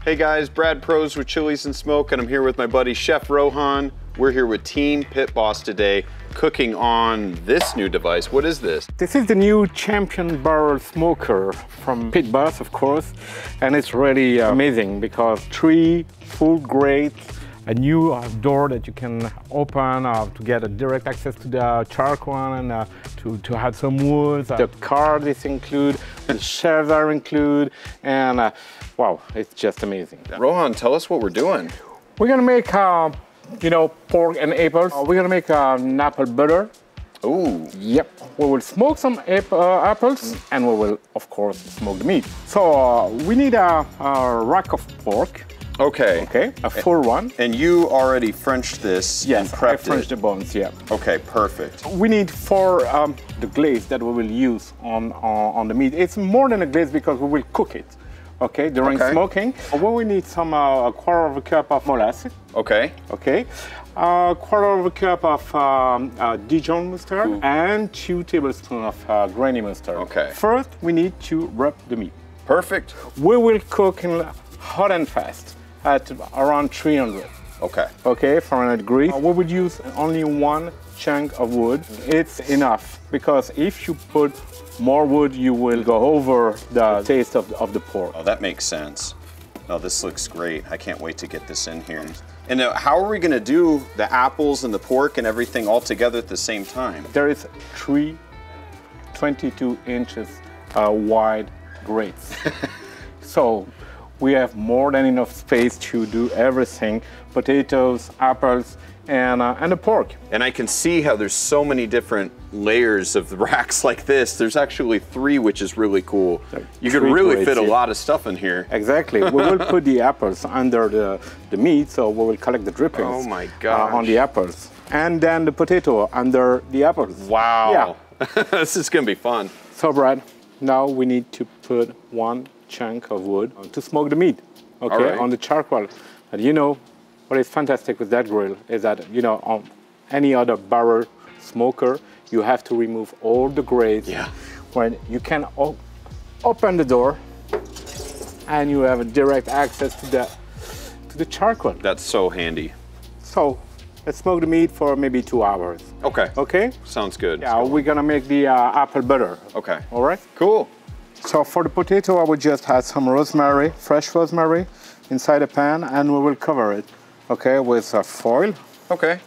Hey guys, Brad Prose with Chilies and Smoke, and I'm here with my buddy Chef Rohan. We're here with Team Pit Boss today, cooking on this new device. What is this? This is the new Champion Barrel Smoker from Pit Boss, of course, and it's really amazing because 3 full grates, a new door that you can open to get a direct access to the charcoal and to have some wood. The card is included, the shelves are included, and wow, it's just amazing. Rohan, tell us what we're doing. We're gonna make pork and apples. We're gonna make an apple butter. Ooh. Yep. We will smoke some apples and we will, of course, smoke the meat. So we need a rack of pork. Okay. Okay, a full one. And you already Frenched this and prepped I Frenched the bones, yeah. Okay, perfect. We need for the glaze that we will use on the meat. It's more than a glaze because we will cook it. Okay, during smoking. We need some a quarter of a cup of molasses. Okay. Okay. A quarter of a cup of Dijon mustard and 2 tablespoons of granny mustard. Okay. First, we need to rub the meat. Perfect. We will cook in hot and fast at around 300. Okay. Okay, Fahrenheit degrees. We would use only 1 chunk of wood. It's enough because if you put more wood, you will go over the taste of the pork. Oh, that makes sense. Oh, this looks great. I can't wait to get this in here. And how are we gonna do the apples and the pork and everything all together at the same time? There is 3 22 inches wide grates. So we have more than enough space to do everything: potatoes, apples, and the pork. And I can see how there's so many different layers of racks like this. There's actually 3, which is really cool. You could really fit a lot of stuff in here. Exactly. We will put the apples under the meat, so we will collect the drippings oh my gosh. On the apples. And then the potato under the apples. Wow. Yeah. This is gonna be fun. So Brad, now we need to put 1 chunk of wood to smoke the meat, okay, on the charcoal. And you know, what is fantastic with that grill is that, on any other barrel smoker, you have to remove all the grates. Yeah. When you can open the door and you have a direct access to the charcoal. That's so handy. So let's smoke the meat for maybe 2 hours. Okay. Okay? Sounds good. Yeah, we're gonna make the apple butter. Okay. All right? Cool. So for the potato, I would just add some rosemary, fresh rosemary, inside a pan, and we will cover it, okay, with foil. Okay.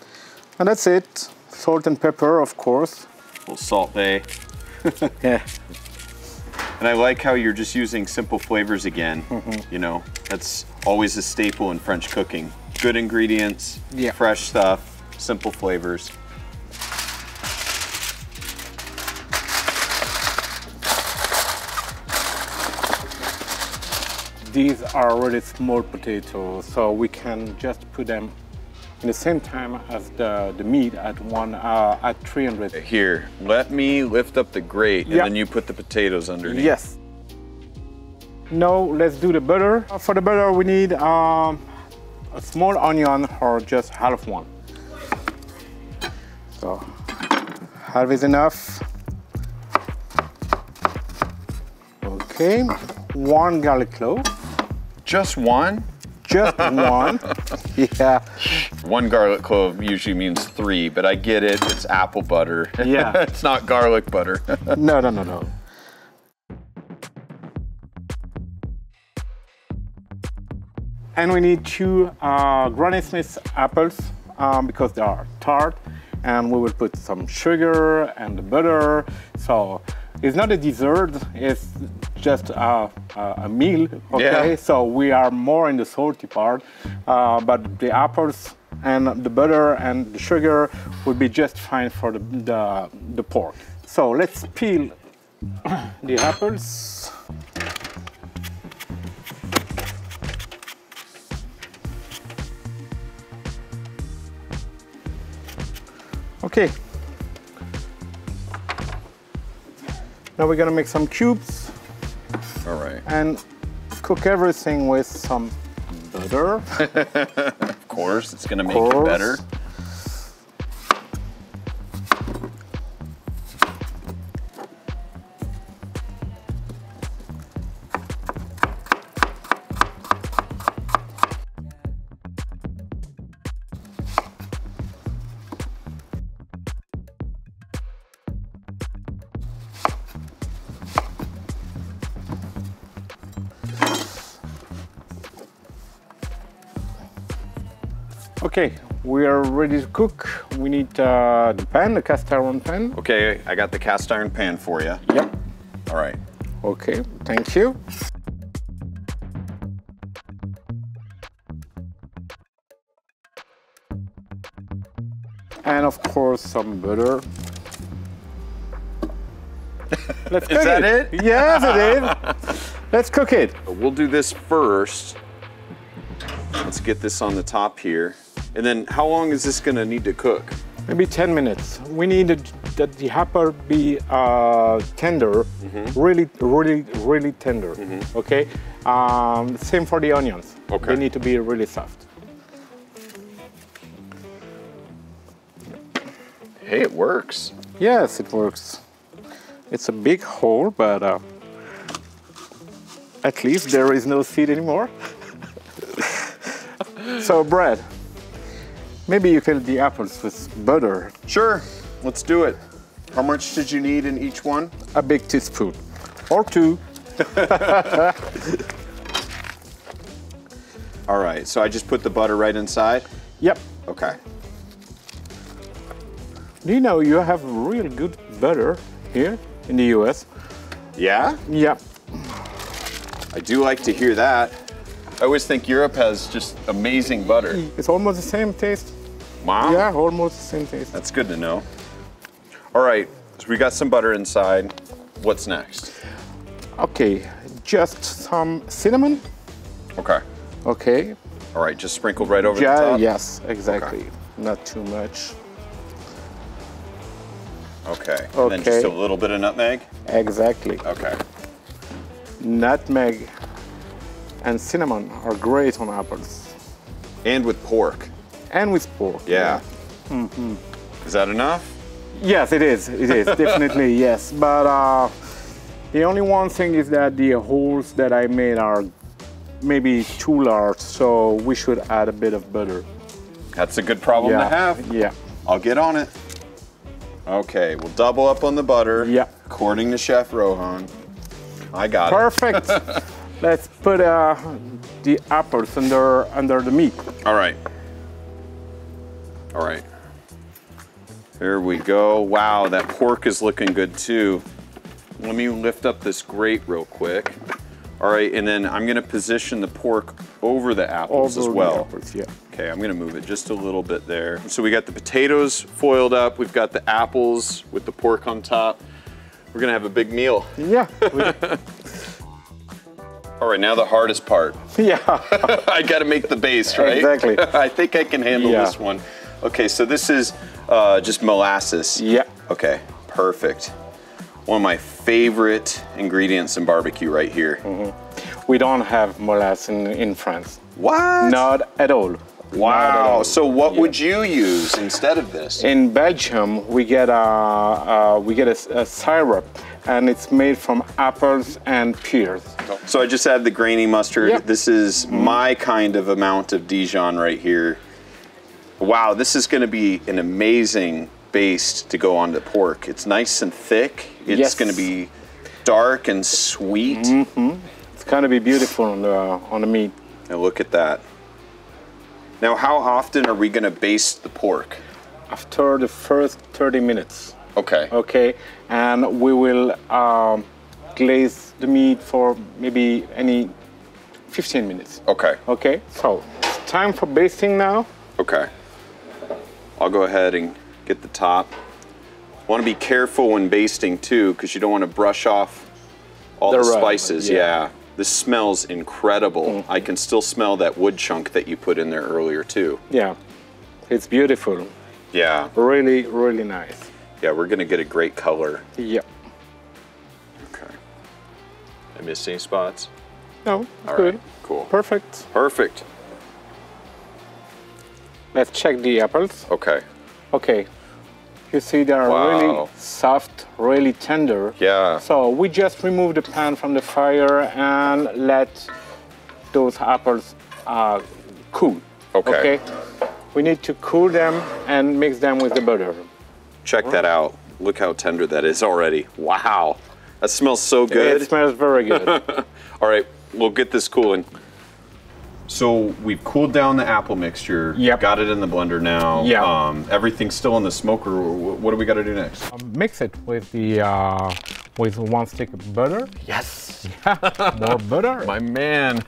And that's it. Salt and pepper, of course. A little Salt Bay. Yeah. And I like how you're just using simple flavors again. You know, that's always a staple in French cooking. Good ingredients, fresh stuff, simple flavors. These are already small potatoes, so we can just put them in the same time as the meat at 300. Here, let me lift up the grate and then you put the potatoes underneath. Yes. Now let's do the butter. For the butter we need a small onion or just half one. So half is enough. Okay, 1 garlic clove. Just 1? Just 1, yeah. 1 garlic clove usually means 3, but I get it, it's apple butter. Yeah. It's not garlic butter. No. And we need 2 Granny Smith apples because they are tart, and we will put some sugar and the butter. So it's not a dessert, it's just a meal, okay? Yeah. So we are more in the salty part, but the apples and the butter and the sugar would be just fine for the pork. So let's peel the apples. Okay. Now we're gonna make some cubes. All right. And cook everything with some butter. Of course, it's gonna make it better. Okay, we are ready to cook. We need the pan, the cast iron pan. Okay, I got the cast iron pan for you. Yep. All right. Okay, thank you. And of course, some butter. Let's cook Is that it? Yes, it is. Let's cook it. We'll do this first. Let's get this on the top here. And then how long is this gonna need to cook? Maybe 10 minutes. We need that the apple be tender, really tender, okay? Same for the onions. Okay. They need to be really soft. Hey, it works. Yes, it works. It's a big hole, but at least there is no seed anymore. So, Brad, maybe you fill the apples with butter. Sure, let's do it. How much did you need in each one? A big teaspoon, or two. All right, so I just put the butter right inside? Yep. Okay. Do you know you have real good butter here in the US? Yeah? Yep. I do like to hear that. I always think Europe has just amazing butter. It's almost the same taste. Wow. Yeah, almost the same taste. That's good to know. All right, so we got some butter inside. What's next? Okay, just some cinnamon. Okay. Okay. All right, just sprinkled right over the top? Yes, exactly. Okay. Not too much. Okay. And then just a little bit of nutmeg? Exactly. Okay. Nutmeg and cinnamon are great on apples. And with pork. And with pork. Yeah. Is that enough? Yes, it is. It is, definitely, yes. But the only one thing is that the holes that I made are maybe too large, so we should add a bit of butter. That's a good problem to have. Yeah. I'll get on it. Okay, we'll double up on the butter. Yeah. According to Chef Rohan. I got Perfect. Let's put the apples under the meat. it. All right. All right. There we go. Wow, that pork is looking good too. Let me lift up this grate real quick. All right, and then I'm gonna position the pork over the apples as well. The apples, yeah. Okay, I'm gonna move it just a little bit there. So we got the potatoes foiled up, we've got the apples with the pork on top. We're gonna have a big meal. Yeah. All right, now the hardest part. Yeah. I gotta make the base, right? Exactly. I think I can handle this one. Okay, so this is just molasses. Yeah. Okay, perfect. One of my favorite ingredients in barbecue right here. We don't have molasses in France. What? Not at all. Wow. So what would you use instead of this? In Belgium, we get a syrup, and it's made from apples and pears. So I just add the grainy mustard. Yep. This is my kind of amount of Dijon right here. Wow, this is going to be an amazing base to go on the pork. It's nice and thick. It's going to be dark and sweet. It's going to be beautiful on the meat. Now look at that. Now, how often are we going to baste the pork? After the first 30 minutes. Okay. Okay, and we will glaze the meat for maybe 15 minutes. Okay. Okay, so it's time for basting now. Okay. I'll go ahead and get the top. Want to be careful when basting too, because you don't want to brush off all the spices. Yeah. This smells incredible. I can still smell that wood chunk that you put in there earlier too. Yeah, it's beautiful. Yeah. Really, really nice. Yeah, we're gonna get a great color. Yeah. Okay. I missed any spots? No, All good. right, cool. Perfect. Perfect. Let's check the apples. Okay. Okay. You see they are really soft, really tender. Yeah. So we just remove the pan from the fire and let those apples cool. Okay. We need to cool them and mix them with the butter. Check that out. Look how tender that is already. Wow. That smells so good. It smells very good. All right, we'll get this cooling. So we've cooled down the apple mixture. Yep. Got it in the blender now. Yeah. Everything's still in the smoker. What do we got to do next? Mix it with the with 1 stick of butter. Yes. More butter. My man.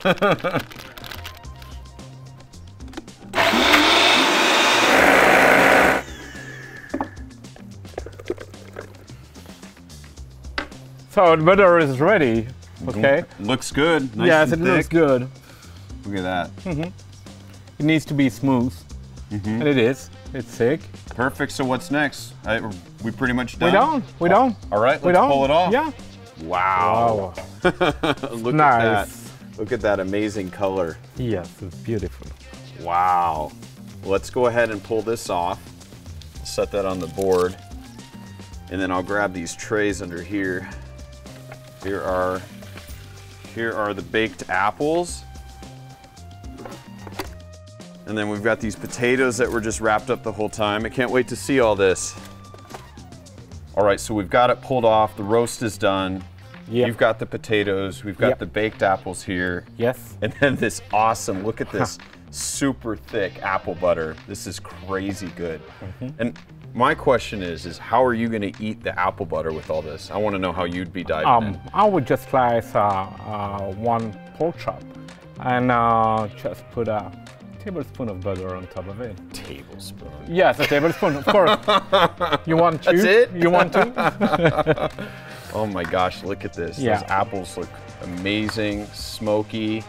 So the butter is ready. Okay. Looks good. Nice Yes, it and thick. looks good. Look at that. It needs to be smooth, and it is. It's thick. Perfect. So what's next? We pretty much done? We're done. All right, let's pull it off. Yeah. Wow. Look nice. at that. Look at that amazing color. Yes, it's beautiful. Wow. Let's go ahead and pull this off. Set that on the board. And then I'll grab these trays under here. Here are the baked apples. And then we've got these potatoes that were just wrapped up the whole time. I can't wait to see all this. All right, so we've got it pulled off. The roast is done. Yep. You've got the potatoes. We've got the baked apples here. Yes. And then this awesome, look at this super thick apple butter. This is crazy good. And my question is how are you gonna eat the apple butter with all this? I wanna know how you'd be diving in. I would just slice 1 pork chop and just put a tablespoon of butter on top of it. Tablespoon? Yes, a tablespoon, of course. You want to? That's it? You want to? Oh my gosh, look at this. Yeah. Those apples look amazing, smoky.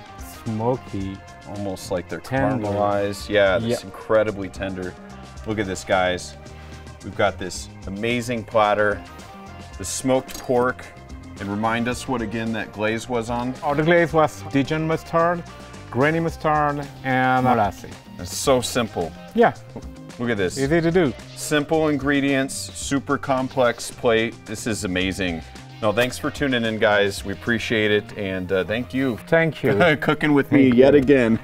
Smoky. Almost like they're Tender. caramelized. Yeah, this Yep. incredibly tender. Look at this, guys. We've got this amazing platter, the smoked pork, and remind us what again that glaze was on? Oh, the glaze was Dijon mustard, granny mustard, and molasses. It's so simple. Yeah, Look at this. easy to do. Simple ingredients, super complex plate. This is amazing. No, thanks for tuning in, guys. We appreciate it, and thank you. Thank you. Cooking with me yet again.